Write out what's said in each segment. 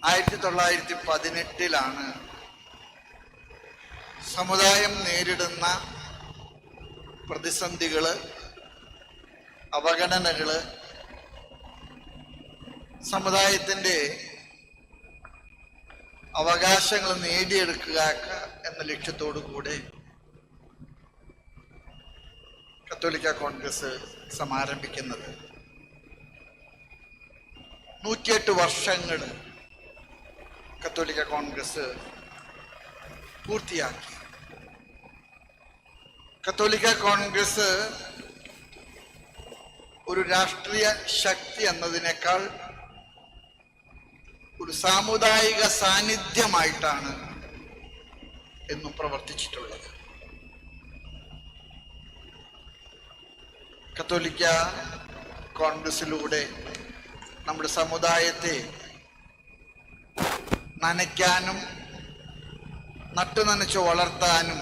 1918 സമുദായം നേരിടുന്ന പ്രതിസന്ധികള്, അവഗണനകള്, സമുദായത്തിൻ്റെ അവകാശങ്ങൾ നേടിയെടുക്കുക എന്ന ലക്ഷ്യത്തോടു കൂടെ കത്തോലിക്ക കോൺഗ്രസ് സമാരംഭിക്കുന്നത്. 108 വർഷങ്ങൾ കത്തോലിക്ക കോൺഗ്രസ് പൂർത്തിയാക്കി. കത്തോലിക്ക കോൺഗ്രസ് ഒരു രാഷ്ട്രീയ ശക്തി എന്നതിനേക്കാൾ ഒരു സാമുദായിക സാന്നിധ്യമായിട്ടാണ് എന്നും പ്രവർത്തിച്ചിട്ടുള്ളത്. കത്തോലിക്ക കോൺഗ്രസിലൂടെ നമ്മുടെ സമുദായത്തെ നനയ്ക്കാനും നട്ടുനനച്ച് വളർത്താനും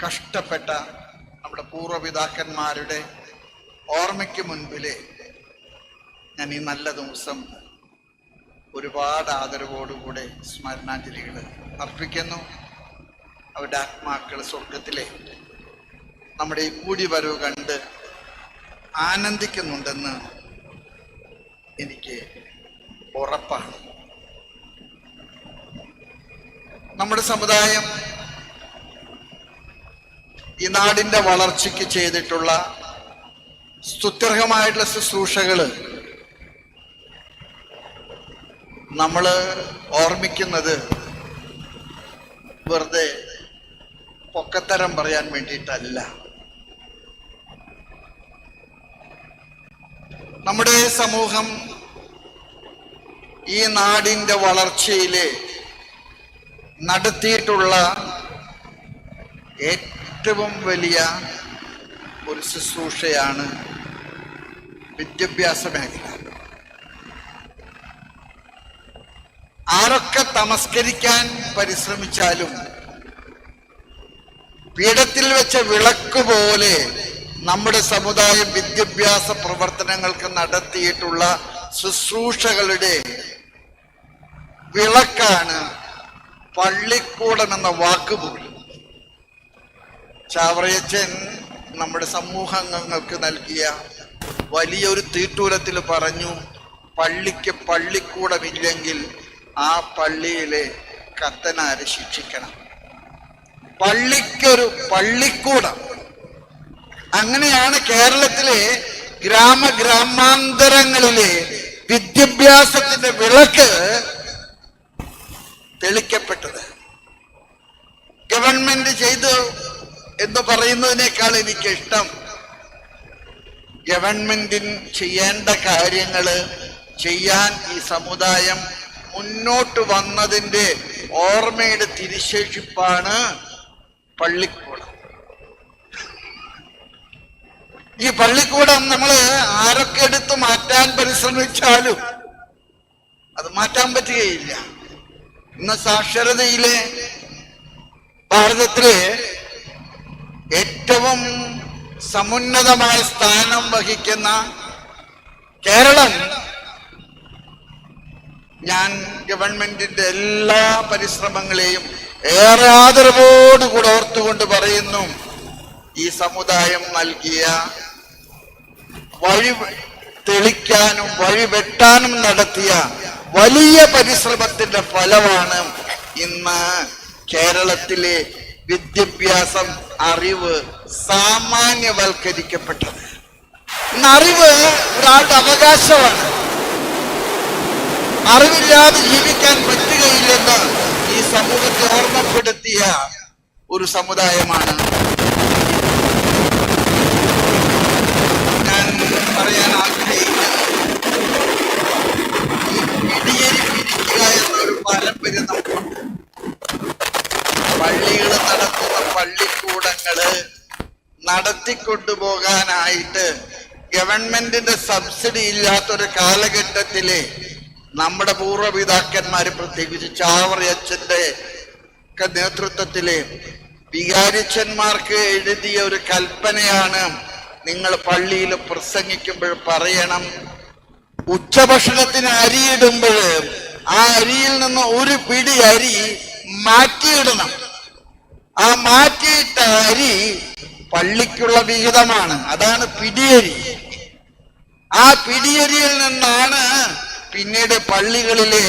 കഷ്ടപ്പെട്ട നമ്മുടെ പൂർവ്വപിതാക്കന്മാരുടെ ഓർമ്മയ്ക്ക് മുൻപിലെ ഞാൻ ഈ നല്ല ദിവസം ഒരുപാട് ആദരവോടുകൂടെ സ്മരണാഞ്ജലികൾ അർപ്പിക്കുന്നു. അവരുടെ ആത്മാക്കൾ സ്വർഗത്തിലെ നമ്മുടെ ഈ കൂടിവരവ് കണ്ട് ആനന്ദിക്കുന്നുണ്ടെന്ന് എനിക്ക് ഉറപ്പാണ്. നമ്മുടെ സമുദായം ഈ നാടിന്റെ വളർച്ചയ്ക്ക് ചെയ്തിട്ടുള്ള സ്തുത്യർഹമായിട്ടുള്ള ശുശ്രൂഷകള് നമ്മള് ഓർമ്മിക്കുന്നത് വെറുതെ പൊക്കത്തരം പറയാൻ വേണ്ടിയിട്ടല്ല. നമ്മുടെ സമൂഹം ഈ നാടിന്റെ വളർച്ചയില് നടത്തിയിട്ടുള്ള ഏറ്റവും വലിയ ഒരു ശുശ്രൂഷയാണ് വിദ്യാഭ്യാസ മേഖല. ആരൊക്കെ തമസ്കരിക്കാൻ പരിശ്രമിച്ചാലും പീഠത്തിൽ വെച്ച വിളക്ക് പോലെ നമ്മുടെ സമുദായം വിദ്യാഭ്യാസ പ്രവർത്തനങ്ങൾക്ക് നടത്തിയിട്ടുള്ള ശുശ്രൂഷകളുടെ വിളക്കാണ് പള്ളിക്കൂടം എന്ന വാക്കുപോലും. ചാവറയച്ചൻ നമ്മുടെ സമൂഹാംഗങ്ങൾക്ക് നൽകിയ വലിയൊരു തീട്ടൂലത്തിൽ പറഞ്ഞു, പള്ളിക്ക് പള്ളിക്കൂടമില്ലെങ്കിൽ ആ പള്ളിയിലെ കത്തനാരെ ശിക്ഷിക്കണം. പള്ളിക്കൊരു പള്ളിക്കൂടം. അങ്ങനെയാണ് കേരളത്തിലെ ഗ്രാമാന്തരങ്ങളിലെ വിദ്യാഭ്യാസത്തിന്റെ വിളക്ക് തെളിക്കപ്പെട്ടത്. ഗവൺമെന്റ് ചെയ്തു എന്ന് പറയുന്നതിനേക്കാൾ എനിക്കിഷ്ടം ഗവൺമെന്റിന് ചെയ്യേണ്ട കാര്യങ്ങള് ചെയ്യാൻ ഈ സമുദായം മുന്നോട്ട് വന്നതിന്റെ ഓർമ്മയുടെ തിരിശേഷിപ്പാണ് പള്ളിക്കൂടം. ഈ പള്ളിക്കൂടം നമ്മള് ആരൊക്കെ എടുത്ത് മാറ്റാൻ പരിശ്രമിച്ചാലും അത് മാറ്റാൻ പറ്റുകയില്ല. ഇന്ന് സാക്ഷരതയിലെ ഭാരതത്തിലെ ഏറ്റവും സമുന്നതമായ സ്ഥാനം വഹിക്കുന്ന കേരളം, ഞാൻ ഗവൺമെന്റിന്റെ എല്ലാ പരിശ്രമങ്ങളെയും ഏറെ ആദരവോടുകൂടെ ഓർത്തുകൊണ്ട് പറയുന്നു, ഈ സമുദായം നൽകിയ വഴി തെളിക്കാനും വഴി വെട്ടാനും നടത്തിയ വലിയ പരിശ്രമത്തിന്റെ ഫലമാണ് ഇന്ന് കേരളത്തിലെ വിദ്യാഭ്യാസം, അറിവ് സാമാന്യവൽക്കരിക്കപ്പെട്ടത്. ഇന്ന് അറിവ് ഒരാളുടെ അവകാശമാണ്. അറിവില്ലാതെ ജീവിക്കാൻ പറ്റുകയില്ലെന്ന് ഈ സമൂഹത്തെ ഓർമ്മപ്പെടുത്തിയ ഒരു സമുദായമാണ് ഞാൻ പറയാൻ ആഗ്രഹിക്കുന്നത്. ഈ പിടിയേരി പിരിക്കുക എന്നൊരു പാരമ്പര്യം നമുക്കുണ്ട്. പള്ളികൾ നടത്തുന്ന പള്ളിക്കൂടങ്ങള് നടത്തിക്കൊണ്ടുപോകാനായിട്ട് ഗവൺമെന്റിന്റെ സബ്സിഡി ഇല്ലാത്തൊരു കാലഘട്ടത്തില് നമ്മുടെ പൂർവ്വപിതാക്കന്മാര്, പ്രത്യേകിച്ച് ചാവറയച്ചന്റെ ഒക്കെ നേതൃത്വത്തില് വികാരിച്ചന്മാർക്ക് എഴുതിയ ഒരു കൽപ്പനയാണ്, നിങ്ങൾ പള്ളിയിൽ പ്രസംഗിക്കുമ്പോൾ പറയണം, ഉച്ചഭക്ഷണത്തിന് അരിയിടുമ്പോൾ ആ അരിയിൽ നിന്ന് ഒരു പിടി അരി മാറ്റിയിടണം. ആ മാറ്റിയിട്ട അരി പള്ളിക്കുള്ള വിഹിതമാണ്. അതാണ് പിടിയരി. ആ പിടിയരിയിൽ നിന്നാണ് പിന്നീട് പള്ളികളിലെ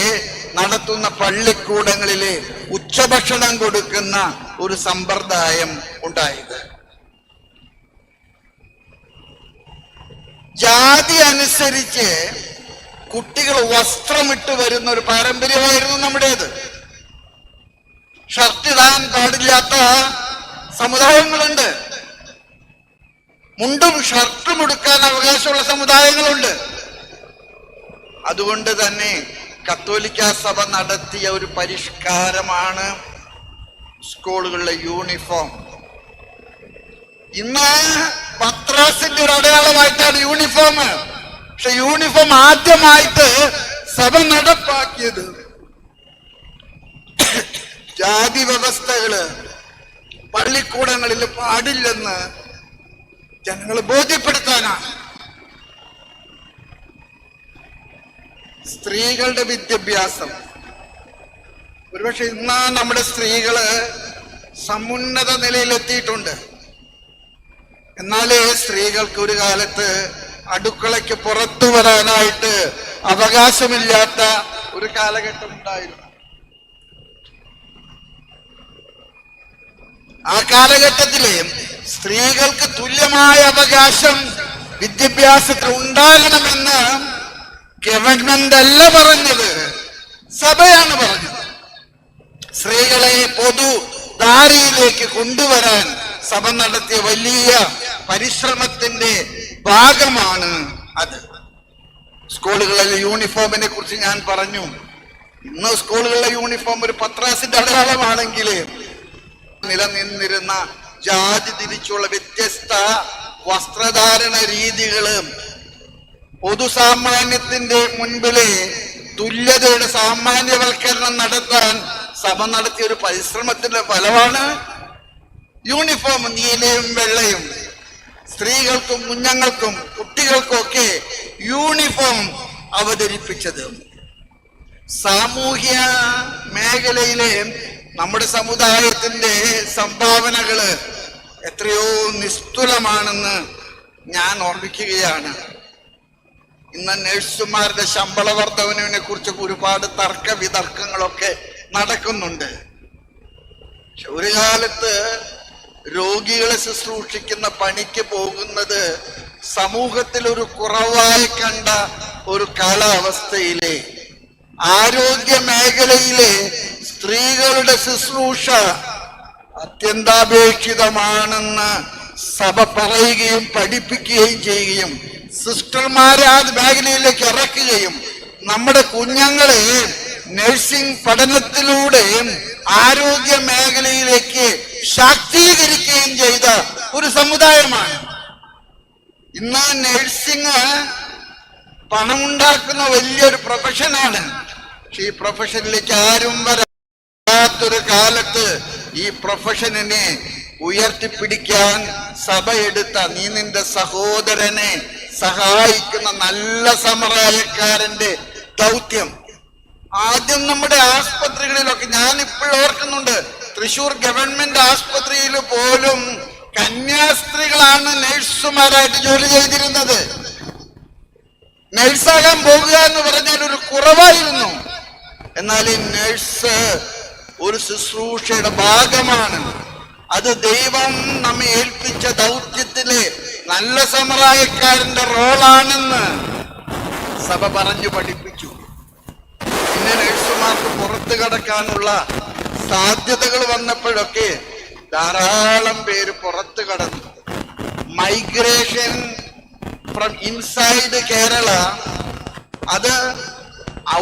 നടത്തുന്ന പള്ളിക്കൂടങ്ങളിലെ ഉച്ചഭക്ഷണം കൊടുക്കുന്ന ഒരു സമ്പ്രദായം ഉണ്ടായത്. ജാതി അനുസരിച്ച് കുട്ടികൾ വസ്ത്രമിട്ട് വരുന്ന ഒരു പാരമ്പര്യമായിരുന്നു നമ്മുടേത്. ഷർട്ട് ഇടാൻ പാടില്ലാത്ത സമുദായങ്ങളുണ്ട്. മുണ്ടും ഷർട്ടും ഉടുക്കാൻ അവകാശമുള്ള സമുദായങ്ങളുണ്ട്. അതുകൊണ്ട് തന്നെ കത്തോലിക്ക സഭ നടത്തിയ ഒരു പരിഷ്കാരമാണ് സ്കൂളുകളിലെ യൂണിഫോം. ഇന്ന് പത്രാസിന്റെ ഒരു അടയാളമായിട്ടാണ് യൂണിഫോം. പക്ഷെ യൂണിഫോം ആദ്യമായിട്ട് സഭ നടപ്പാക്കിയത് ജാതി വ്യവസ്ഥകള് പള്ളിക്കൂടങ്ങളിൽ പാടില്ലെന്ന് ജനങ്ങളെ ബോധ്യപ്പെടുത്താനാണ്. സ്ത്രീകളുടെ വിദ്യാഭ്യാസം ഒരുപക്ഷെ ഇന്ന് നമ്മുടെ സ്ത്രീകള് സമുന്നത നിലയിലെത്തിയിട്ടുണ്ട്. എന്നാലേ സ്ത്രീകൾക്ക് ഒരു കാലത്ത് അടുക്കളയ്ക്ക് പുറത്തു വരാനായിട്ട് അവകാശമില്ലാത്ത ഒരു കാലഘട്ടം ഉണ്ടായിരുന്നു. ആ കാലഘട്ടത്തിലെ സ്ത്രീകൾക്ക് തുല്യമായ അവകാശം വിദ്യാഭ്യാസത്തിൽ ഉണ്ടാകണമെന്ന് ഗവൺമെന്റ് അല്ല പറഞ്ഞത്, സഭയാണ് പറഞ്ഞത്. സ്ത്രീകളെ പൊതു ധാരയിലേക്ക് കൊണ്ടുവരാൻ സഭ നടത്തിയ വലിയ പരിശ്രമത്തിന്റെ ഭാഗമാണ് അത്. സ്കൂളുകളിലെ യൂണിഫോമിനെ കുറിച്ച് ഞാൻ പറഞ്ഞു. ഇന്ന് സ്കൂളുകളിലെ യൂണിഫോം ഒരു പത്രാസിന്റെ അടയാളമാണെങ്കിൽ നിലനിന്നിരുന്ന ജാതി തിരിച്ചുള്ള വ്യത്യസ്ത വസ്ത്രധാരണ രീതികള് പൊതുസാമാന്യത്തിന്റെ മുൻപിലെ തുല്യതയുടെ സാമാന്യവൽക്കരണം നടത്താൻ സഭ നടത്തിയ ഒരു പരിശ്രമത്തിന്റെ ഫലമാണ് യൂണിഫോം നീലയും വെള്ളയും. സ്ത്രീകൾക്കും കുഞ്ഞുങ്ങൾക്കും കുട്ടികൾക്കും ഒക്കെ യൂണിഫോം അവതരിപ്പിച്ചത്. സാമൂഹ്യ മേഖലയിലെ നമ്മുടെ സമുദായത്തിന്റെ സംഭാവനകള് എത്രയോ നിസ്തുലമാണെന്ന് ഞാൻ ഓർമ്മിക്കുകയാണ്. ഇന്ന് നഴ്സുമാരുടെ ശമ്പള വർധനവിനെ കുറിച്ച് ഒരുപാട് തർക്ക വിതർക്കങ്ങളൊക്കെ നടക്കുന്നുണ്ട്. പക്ഷെ ഒരു കാലത്ത് രോഗികളെ ശുശ്രൂഷിക്കുന്ന പണിക്ക് പോകുന്നത് സമൂഹത്തിൽ ഒരു കുറവായി കണ്ട ഒരു കാലാവസ്ഥയിലെ ആരോഗ്യ മേഖലയിലെ സ്ത്രീകളുടെ ശുശ്രൂഷ അത്യന്താപേക്ഷിതമാണെന്ന് സഭ പറയുകയും പഠിപ്പിക്കുകയും ചെയ്യുകയും സിസ്റ്റർമാരെ ആ മേഖലയിലേക്ക് ഇറക്കുകയും നമ്മുടെ കുഞ്ഞുങ്ങളെ നഴ്സിംഗ് പഠനത്തിലൂടെ ആരോഗ്യ മേഖലയിലേക്ക് ശാക്തീകരിക്കുകയും ചെയ്ത ഒരു സമുദായമാണ്. ഇന്ന് നഴ്സിംഗ് പണമുണ്ടാക്കുന്ന വലിയൊരു പ്രൊഫഷനാണ്. പക്ഷെ ഈ പ്രൊഫഷനിലേക്ക് ആരും വരാത്തൊരു കാലത്ത് ഈ പ്രൊഫഷനെ ഉയർത്തിപ്പിടിക്കാൻ സഭ എടുത്ത നീ നിന്റെ സഹോദരനെ സഹായിക്കുന്ന നല്ല സമറായക്കാരന്റെ ദൗത്യം. ആദ്യം നമ്മുടെ ആസ്പത്രികളിലൊക്കെ ഞാൻ ഇപ്പോഴും ഓർക്കുന്നുണ്ട്, തൃശൂർ ഗവൺമെന്റ് ആസ്പത്രിയിൽ പോലും കന്യാസ്ത്രീകളാണ് നഴ്സുമാരായിട്ട് ജോലി ചെയ്തിരുന്നത്. നഴ്സാകാൻ പോകുക എന്ന് പറഞ്ഞാൽ ഒരു കുറവായിരുന്നു. എന്നാൽ ഈ നഴ്സ് ഒരു ശുശ്രൂഷയുടെ ഭാഗമാണ്. അത് ദൈവം നമ്മെ ഏൽപ്പിച്ച ദൗത്യത്തിലെ നല്ല സമറായക്കാരന്റെ റോളാണെന്ന് സഭ പറഞ്ഞു പഠിപ്പിച്ചു. പിന്നെ നഴ്സുമാർക്ക് പുറത്തു കടക്കാനുള്ള സാധ്യതകൾ വന്നപ്പോഴൊക്കെ ധാരാളം പേര് പുറത്തു കടന്നു. മൈഗ്രേഷൻ ഫ്രം ഇൻസൈഡ് കേരള അത്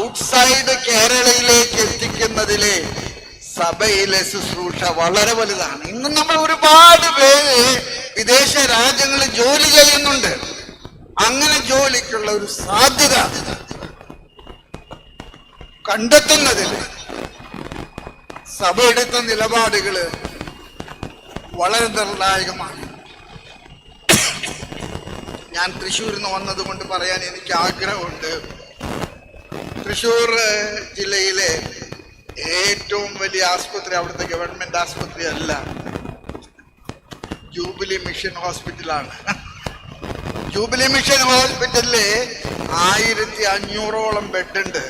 ഔട്ട്സൈഡ് കേരളയിലേക്ക് എത്തിക്കുന്നതിലെ സഭയിലെ ശുശ്രൂഷ വളരെ വലുതാണ്. ഇന്ന് നമ്മൾ ഒരുപാട് പേര് വിദേശ രാജ്യങ്ങളിൽ ജോലി ചെയ്യുന്നുണ്ട്. അങ്ങനെ ജോലിക്കുള്ള ഒരു സാധ്യത കണ്ടെത്തുന്നതിൽ സഭ എടുത്ത നിലപാടുകള് വളരെ നിർണായകമാണ്. ഞാൻ തൃശ്ശൂരിൽ നിന്ന് വന്നത് കൊണ്ട് പറയാൻ എനിക്ക് ആഗ്രഹമുണ്ട്. തൃശ്ശൂർ ജില്ലയിലെ ഏറ്റവും വലിയ ആസ്പത്രി അവിടുത്തെ ഗവൺമെന്റ് ആസ്പത്രി അല്ല, ജൂബിലി മിഷൻ ഹോസ്പിറ്റലാണ്. ജൂബിലി മിഷൻ ഹോസ്പിറ്റലില് 1500ഓളം ബെഡുണ്ട്.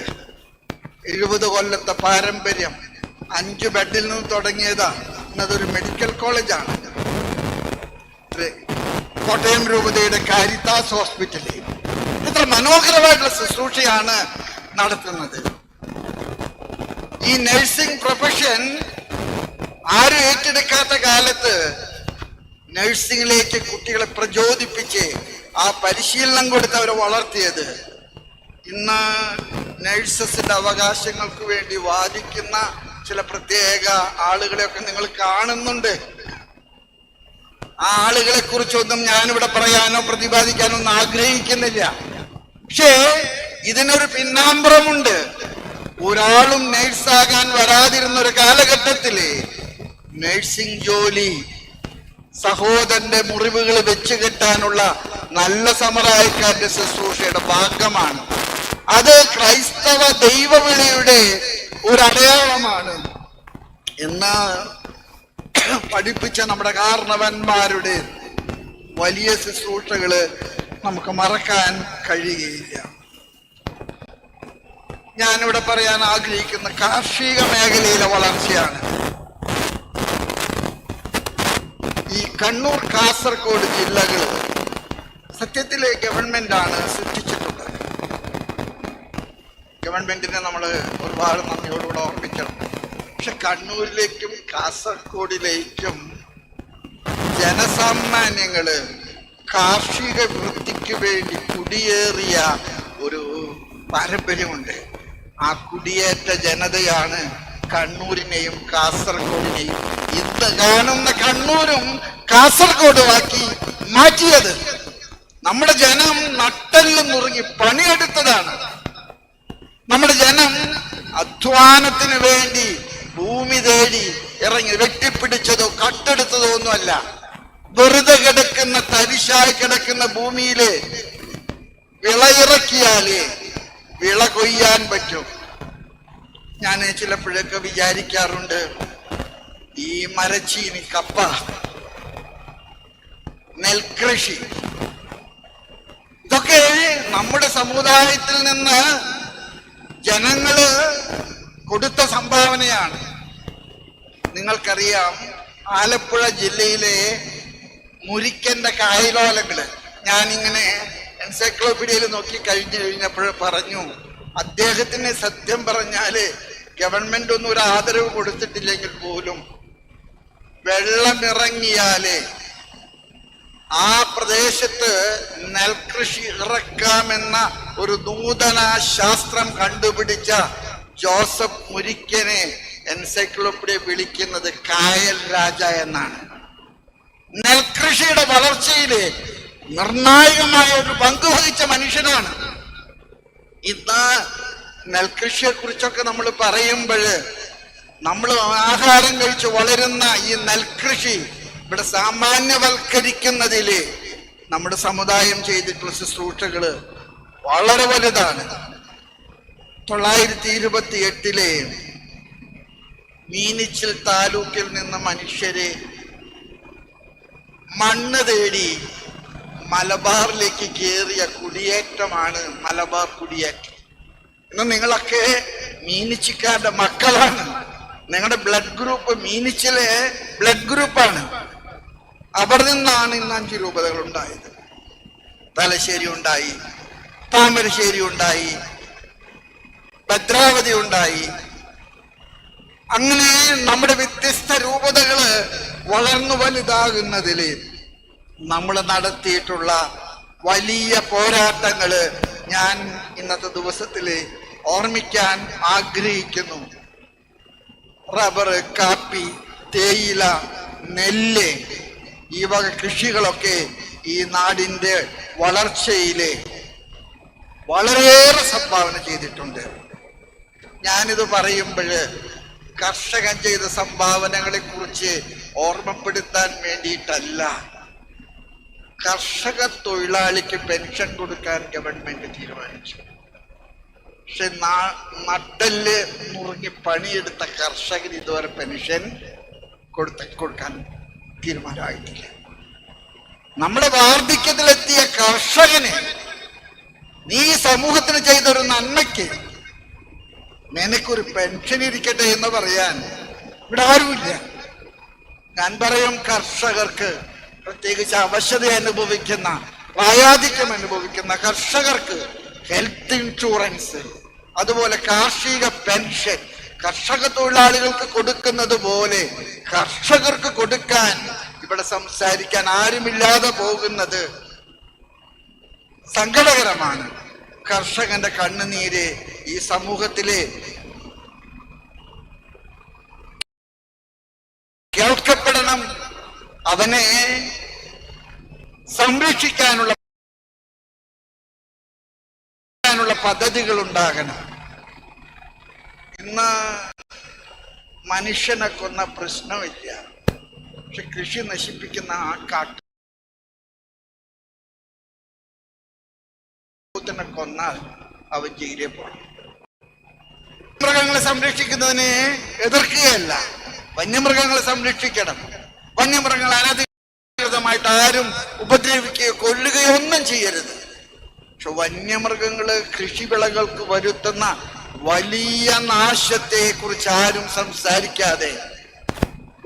20 കൊല്ലത്തെ പാരമ്പര്യം. 5 ബെഡിൽ നിന്ന് തുടങ്ങിയതാ. ഇന്നതൊരു മെഡിക്കൽ കോളേജാണ്. കോട്ടയം രൂപതയുടെ കാരിത്താസ് ഹോസ്പിറ്റലിൽ ഇത്ര മനോഹരമായിട്ടുള്ള ശുശ്രൂഷയാണ് നടത്തുന്നത്. ഈ നഴ്സിംഗ് പ്രൊഫഷൻ ആരും ഏറ്റെടുക്കാത്ത കാലത്ത് നഴ്സിംഗിലേക്ക് കുട്ടികളെ പ്രചോദിപ്പിച്ച് ആ പരിശീലനം കൊടുത്ത് അവരെ വളർത്തിയത്. ഇന്ന് നഴ്സസിന്റെ അവകാശങ്ങൾക്ക് വേണ്ടി വാദിക്കുന്ന ചില പ്രത്യേക ആളുകളെയൊക്കെ നിങ്ങൾ കാണുന്നുണ്ട്. ആ ആളുകളെ കുറിച്ചൊന്നും ഞാനിവിടെ പറയാനോ പ്രതിപാദിക്കാനോ ഒന്നും ആഗ്രഹിക്കുന്നില്ല. പക്ഷേ ഇതിനൊരു പിന്നാമ്പുറമുണ്ട്. ഒരാളും നഴ്സാകാൻ വരാതിരുന്ന ഒരു കാലഘട്ടത്തില് നഴ്സിംഗ് ജോലി സഹോദരന്റെ മുറിവുകൾ വെച്ച് കെട്ടാനുള്ള നല്ല സമറായക്കാരുടെ ശുശ്രൂഷയുടെ ഭാഗമാണ്. അത് ക്രൈസ്തവ ദൈവവിളിയുടെ ഒരു അടയാളമാണ് എന്ന് പഠിപ്പിച്ച നമ്മുടെ കാരണവന്മാരുടെ വലിയ ശുശ്രൂഷകള് നമുക്ക് മറക്കാൻ കഴിയുകയില്ല. ഞാനിവിടെ പറയാൻ ആഗ്രഹിക്കുന്ന കാർഷിക മേഖലയിലെ വളർച്ചയാണ്. ഈ കണ്ണൂർ കാസർഗോഡ് ജില്ലകൾ സത്യത്തിലെ ഗവൺമെന്റാണ് സൃഷ്ടിച്ചിട്ടുള്ളത്. ഗവൺമെന്റിനെ നമ്മൾ ഒരുപാട് നന്ദിയോടുകൂടെ ഓർമ്മിക്കണം. പക്ഷെ കണ്ണൂരിലേക്കും കാസർഗോഡിലേക്കും ജനസാമാന്യങ്ങള് കാർഷിക വൃത്തിക്ക് വേണ്ടി കുടിയേറിയ ഒരു പാരമ്പര്യമുണ്ട്. ആ കുടിയേറ്റ ജനതയാണ് കണ്ണൂരിനെയും കാസർഗോഡിനെയും ഇന്ന് കാണുന്ന കണ്ണൂരും കാസർഗോഡുമാക്കി മാറ്റിയത്. നമ്മുടെ ജനം നട്ടെല്ല് നുറുങ്ങി പണിയെടുത്തതാണ്. നമ്മുടെ ജനം അധ്വാനത്തിന് വേണ്ടി ഭൂമി തേടി ഇറങ്ങി വെട്ടിപ്പിടിച്ചതോ കട്ടെടുത്തതോ ഒന്നുമല്ല. വെറുതെ കിടക്കുന്ന തരിശായി കിടക്കുന്ന ഭൂമിയില് വിളയിറക്കിയാല് വിള കൊയ്യാൻ പറ്റും. ഞാൻ ചിലപ്പോഴൊക്കെ വിചാരിക്കാറുണ്ട്, ഈ മരച്ചീനി, കപ്പ, നെൽകൃഷി ഇതൊക്കെ നമ്മുടെ സമുദായത്തിൽ നിന്ന് ജനങ്ങള് കൊടുത്ത സംഭാവനയാണ്. നിങ്ങൾക്കറിയാം, ആലപ്പുഴ ജില്ലയിലെ മുരിക്കന്റെ കായലോലങ്ങള് ഞാനിങ്ങനെ എൻസൈക്ലോപീഡിയയിൽ നോക്കി കഴിഞ്ഞപ്പോൾ പറഞ്ഞു, അദ്ദേഹത്തിന് സത്യം പറഞ്ഞാല് ഗവൺമെന്റ് ഒന്നും ഒരു ആദരവ് കൊടുത്തിട്ടില്ലെങ്കിൽ പോലും വെള്ളമിറങ്ങിയാല് ആ പ്രദേശത്ത് നെൽകൃഷി ഇറക്കാമെന്ന ഒരു നൂതന ശാസ്ത്രം കണ്ടുപിടിച്ച ജോസഫ് മുരിക്കനെ എൻസൈക്ലോപീഡിയ വിളിക്കുന്നത് കായൽ രാജ എന്നാണ്. നെൽകൃഷിയുടെ വളർച്ചയില് നിർണായകമായ ഒരു പങ്ക് വഹിച്ച മനുഷ്യനാണ്. ഇന്ന് നെൽകൃഷിയെ കുറിച്ചൊക്കെ നമ്മൾ പറയുമ്പോൾ നമ്മൾ ആഹാരം കഴിച്ച് വളരുന്ന ഈ നെൽകൃഷി ഇവിടെ സാമാന്യവൽക്കരിക്കുന്നതില് നമ്മുടെ സമുദായം ചെയ്തിട്ടുള്ള ശുശ്രൂഷകള് വളരെ വലുതാണ്. 928 മീനിച്ചിൽ താലൂക്കിൽ നിന്ന് മനുഷ്യരെ മണ്ണ് തേടി മലബാറിലേക്ക് കയറിയ കുടിയേറ്റമാണ് മലബാർ കുടിയേറ്റം. ഇന്ന് നിങ്ങളൊക്കെ മീനിച്ചിക്കാരുടെ മക്കളാണ്. നിങ്ങളുടെ ബ്ലഡ് ഗ്രൂപ്പ് മീനിച്ചിലെ ബ്ലഡ് ഗ്രൂപ്പാണ്. അവിടെ നിന്നാണ് ഇന്ന് 5 രൂപതകൾ ഉണ്ടായത്. തലശ്ശേരി ഉണ്ടായി, താമരശ്ശേരി ഉണ്ടായി, ഭദ്രാവതി ഉണ്ടായി. അങ്ങനെ നമ്മുടെ വ്യത്യസ്ത രൂപതകള് വളർന്നു വലുതാകുന്നതില് നമ്മൾ നടത്തിയിട്ടുള്ള വലിയ പോരാട്ടങ്ങള് ഞാൻ ഇന്നത്തെ ദിവസത്തില് ഓർമ്മിക്കാൻ ആഗ്രഹിക്കുന്നു. റബ്ബർ, കാപ്പി, തേയില, നെല്ല്, ഈ വക കൃഷികളൊക്കെ ഈ നാടിന്റെ വളർച്ചയില് വളരെയേറെ സംഭാവന ചെയ്തിട്ടുണ്ട്. ഞാനിത് പറയുമ്പോൾ കർഷകൻ ചെയ്ത സംഭാവനകളെ കുറിച്ച് ഓർമ്മപ്പെടുത്താൻ വേണ്ടിയിട്ടല്ല. കർഷക തൊഴിലാളിക്ക് പെൻഷൻ കൊടുക്കാൻ ഗവൺമെന്റ് തീരുമാനിച്ചു. പക്ഷെ നട്ടല് മുറിഞ്ഞ് പണിയെടുത്ത കർഷകന് ഇതുവരെ പെൻഷൻ കൊടുക്കാൻ തീരുമാനമായിട്ടില്ല. നമ്മുടെ വാർദ്ധക്യത്തിലെത്തിയ കർഷകന് നീ സമൂഹത്തിന് ചെയ്തൊരു നന്മയ്ക്ക് നിനക്കൊരു പെൻഷൻ ഇരിക്കട്ടെ എന്ന് പറയാൻ ഇവിടെ ആരുമില്ല. ഞാൻ പറയും, കർഷകർക്ക്, പ്രത്യേകിച്ച് അവശത അനുഭവിക്കുന്ന, പ്രായാധിക്യം അനുഭവിക്കുന്ന കർഷകർക്ക് ഹെൽത്ത് ഇൻഷുറൻസ്, അതുപോലെ കാർഷിക പെൻഷൻ കർഷക തൊഴിലാളികൾക്ക് കൊടുക്കുന്നത് പോലെ കർഷകർക്ക് കൊടുക്കാൻ ഇവിടെ സംസാരിക്കാൻ ആരുമില്ലാതെ പോകുന്നത് സങ്കടകരമാണ്. കർഷകന്റെ കണ്ണുനീര് ഈ സമൂഹത്തിലെ കേൾക്കപ്പെടണം. അവനെ സംരക്ഷിക്കാനുള്ള പദ്ധതികൾ ഉണ്ടാകണം. ഇന്ന് മനുഷ്യനെ കൊന്ന പ്രശ്നമില്ല, പക്ഷെ കൃഷി നശിപ്പിക്കുന്ന ആ കാട്ടിനെ കൊന്നാൽ അവൻ ജയിലിൽ പോകണം. മൃഗങ്ങളെ സംരക്ഷിക്കുന്നതിനെ എതിർക്കുകയല്ല, വന്യമൃഗങ്ങളെ സംരക്ഷിക്കണം. വന്യമൃഗങ്ങൾ അനധികൃതമായിട്ട് ആരും ഉപദ്രവിക്കുകയോ കൊല്ലുകയോ ഒന്നും ചെയ്യരുത്. പക്ഷെ വന്യമൃഗങ്ങള് കൃഷിവിളകൾക്ക് വരുത്തുന്ന വലിയ നാശത്തെ കുറിച്ച് ആരും സംസാരിക്കാതെ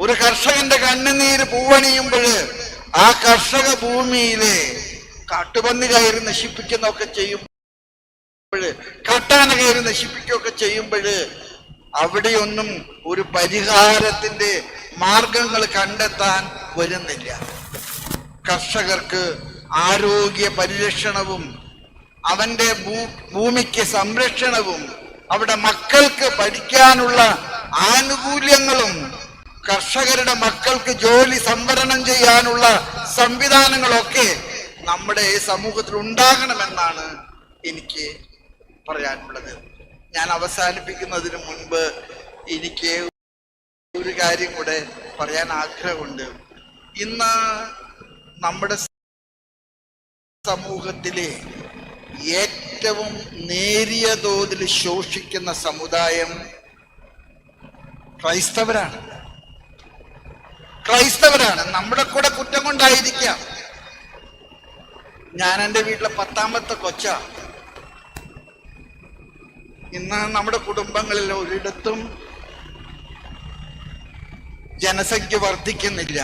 ഒരു കർഷകന്റെ കണ്ണുനീര് പൂവണിയുമ്പോൾ ആ കർഷക ഭൂമിയിലെ കാട്ടുപന്നി കയറി നശിപ്പിക്കുന്നൊക്കെ ചെയ്യുമ്പോൾ, കാട്ടാന കയറി നശിപ്പിക്കുകയൊക്കെ ചെയ്യുമ്പോൾ അവിടെയൊന്നും ഒരു പരിഹാരത്തിന്റെ മാർഗങ്ങൾ കണ്ടെത്താൻ വരുന്നില്ല. കർഷകർക്ക് ആരോഗ്യ പരിരക്ഷണവും അവന്റെ ഭൂമിക്ക് സംരക്ഷണവും അവിടെ മക്കൾക്ക് പഠിക്കാനുള്ള ആനുകൂല്യങ്ങളും കർഷകരുടെ മക്കൾക്ക് ജോലി സംവരണം ചെയ്യാനുള്ള സംവിധാനങ്ങളൊക്കെ നമ്മുടെ സമൂഹത്തിൽ ഉണ്ടാകണമെന്നാണ് എനിക്ക് പറയാനുള്ളത്. ഞാൻ അവസാനിപ്പിക്കുന്നതിന് മുൻപ് എനിക്ക് ഒരു കാര്യം കൂടെ പറയാൻ ആഗ്രഹമുണ്ട്. ഇന്ന് നമ്മുടെ സമൂഹത്തിലെ ഏറ്റവും നേരിയ തോതിൽ ശോഷിക്കുന്ന സമുദായം ക്രൈസ്തവരാണ്. നമ്മുടെ കൂടെ കുറ്റം കൊണ്ടായിരിക്കാം. ഞാൻ എൻ്റെ വീട്ടിലെ 10ാമത്തെ കൊച്ച. ഇന്ന് നമ്മുടെ കുടുംബങ്ങളിൽ ഒരിടത്തും ജനസംഖ്യ വർദ്ധിക്കുന്നില്ല.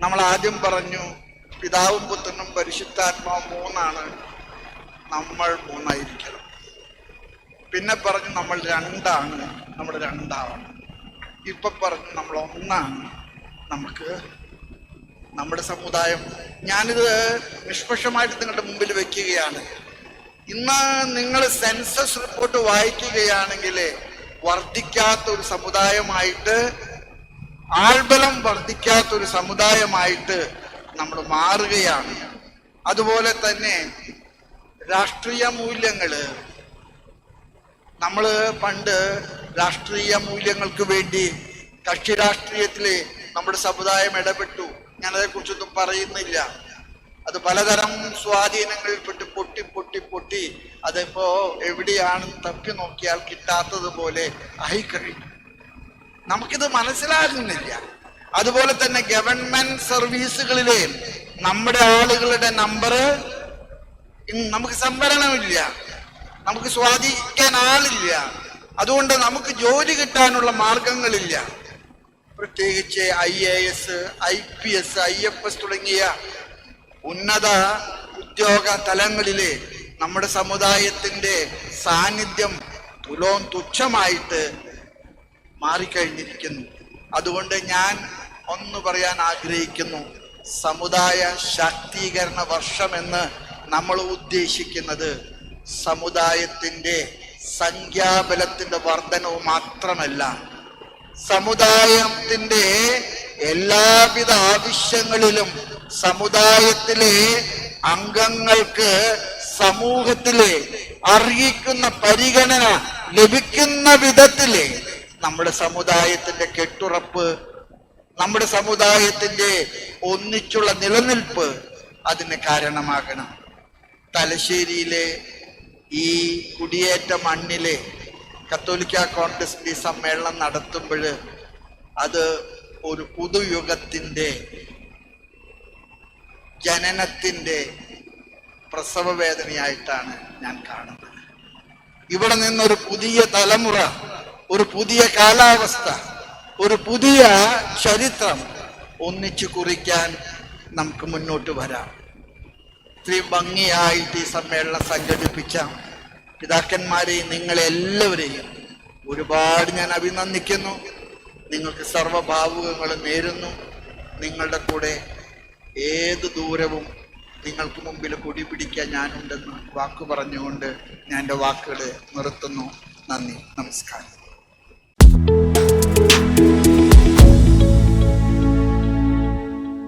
നമ്മൾ ആദ്യം പറഞ്ഞു പിതാവും പുത്രനും പരിശുദ്ധാത്മാവും 3 നമ്മൾ 3 പിന്നെ പറഞ്ഞു നമ്മൾ 2 നമ്മൾ 2 ഇപ്പൊ പറഞ്ഞു നമ്മൾ 1 നമുക്ക് നമ്മുടെ സമുദായം. ഞാനിത് നിഷ്പക്ഷമായിട്ട് നിങ്ങളുടെ മുമ്പിൽ വെക്കുകയാണ്. ഇന്ന് നിങ്ങൾ സെൻസസ് റിപ്പോർട്ട് വായിക്കുകയാണെങ്കിൽ വർദ്ധിക്കാത്ത ഒരു സമുദായമായിട്ട്, ആൾബലം വർദ്ധിക്കാത്ത ഒരു സമുദായമായിട്ട് നമ്മൾ മാറുകയാണ്. അതുപോലെ തന്നെ രാഷ്ട്രീയ മൂല്യങ്ങള്, നമ്മള് പണ്ട് രാഷ്ട്രീയ മൂല്യങ്ങൾക്ക് വേണ്ടി കക്ഷി രാഷ്ട്രീയത്തില് നമ്മുടെ സമുദായം ഇടപെട്ടു. ഞാനതെ കുറിച്ചൊന്നും പറയുന്നില്ല. അത് പലതരം സ്വാധീനങ്ങളിൽപ്പെട്ട് പൊട്ടി പൊട്ടി പൊട്ടി അതിപ്പോ എവിടെയാണെന്ന് തപ്പി നോക്കിയാൽ കിട്ടാത്തതുപോലെ ആയിക്കഴിഞ്ഞു. നമുക്കിത് മനസ്സിലാകുന്നില്ല. അതുപോലെ തന്നെ ഗവൺമെന്റ് സർവീസുകളിലെ നമ്മുടെ ആളുകളുടെ നമ്പർ നമുക്ക് സംവരണമില്ല, നമുക്ക് സ്വാധീനിക്കാൻ ആളില്ല. അതുകൊണ്ട് നമുക്ക് ജോലി കിട്ടാനുള്ള മാർഗങ്ങളില്ല. പ്രത്യേകിച്ച് IAS, IPS, IFS തുടങ്ങിയ ഉന്നത ഉദ്യോഗ തലങ്ങളിലെ നമ്മുടെ സമുദായത്തിന്റെ സാന്നിധ്യം തുലോം തുച്ഛമായിട്ട് മാറിക്കഴിഞ്ഞിരിക്കുന്നു. അതുകൊണ്ട് ഞാൻ ഒന്ന് പറയാൻ ആഗ്രഹിക്കുന്നു. സമുദായ ശാക്തീകരണ വർഷമെന്ന് നമ്മൾ ഉദ്ദേശിക്കുന്നത് സമുദായത്തിന്റെ സംഖ്യാബലത്തിന്റെ വർധനവ് മാത്രമല്ല, സമുദായത്തിന്റെ എല്ലാവിധ ആവശ്യങ്ങളിലും സമുദായത്തിലെ അംഗങ്ങൾക്ക് സമൂഹത്തിലെ അർഹിക്കുന്ന പരിഗണന ലഭിക്കുന്ന വിധത്തില് നമ്മുടെ സമുദായത്തിന്റെ കെട്ടുറപ്പ് നമ്മുടെ സമുദായത്തിന്റെ ഒന്നിച്ചുള്ള നിലനിൽപ്പ് അതിന് കാരണമാകണം. തലശ്ശേരിയിലെ ഈ കുടിയേറ്റ മണ്ണിലെ കത്തോലിക്ക കോൺഗ്രസിന്റെ സമ്മേളനം നടത്തുമ്പോൾ അത് ഒരു പുതുയുഗത്തിന്റെ ജനനത്തിന്റെ പ്രസവ വേദനയായിട്ടാണ് ഞാൻ കാണുന്നത്. ഇവിടെ നിന്നൊരു പുതിയ തലമുറ, ഒരു പുതിയ കാലാവസ്ഥ, ഒരു പുതിയ ചരിത്രം ഒന്നിച്ചു കുറിക്കാൻ നമുക്ക് മുന്നോട്ട് വരാം. ഇത്രയും ഭംഗിയായിട്ട് ഈ സമ്മേളനം സംഘടിപ്പിച്ച പിതാക്കന്മാരെയും നിങ്ങളെല്ലാവരെയും ഒരുപാട് ഞാൻ അഭിനന്ദിക്കുന്നു. നിങ്ങൾക്ക് സർവഭാവുകങ്ങളും നേരുന്നു. നിങ്ങളുടെ കൂടെ ഏത് ദൂരവും നിങ്ങൾക്ക് മുമ്പിൽ കൊടി പിടിക്കാൻ ഞാനുണ്ടെന്ന് വാക്കു പറഞ്ഞുകൊണ്ട് ഞാൻ എൻ്റെ വാക്കുകൾ നിർത്തുന്നു. നന്ദി, നമസ്കാരം.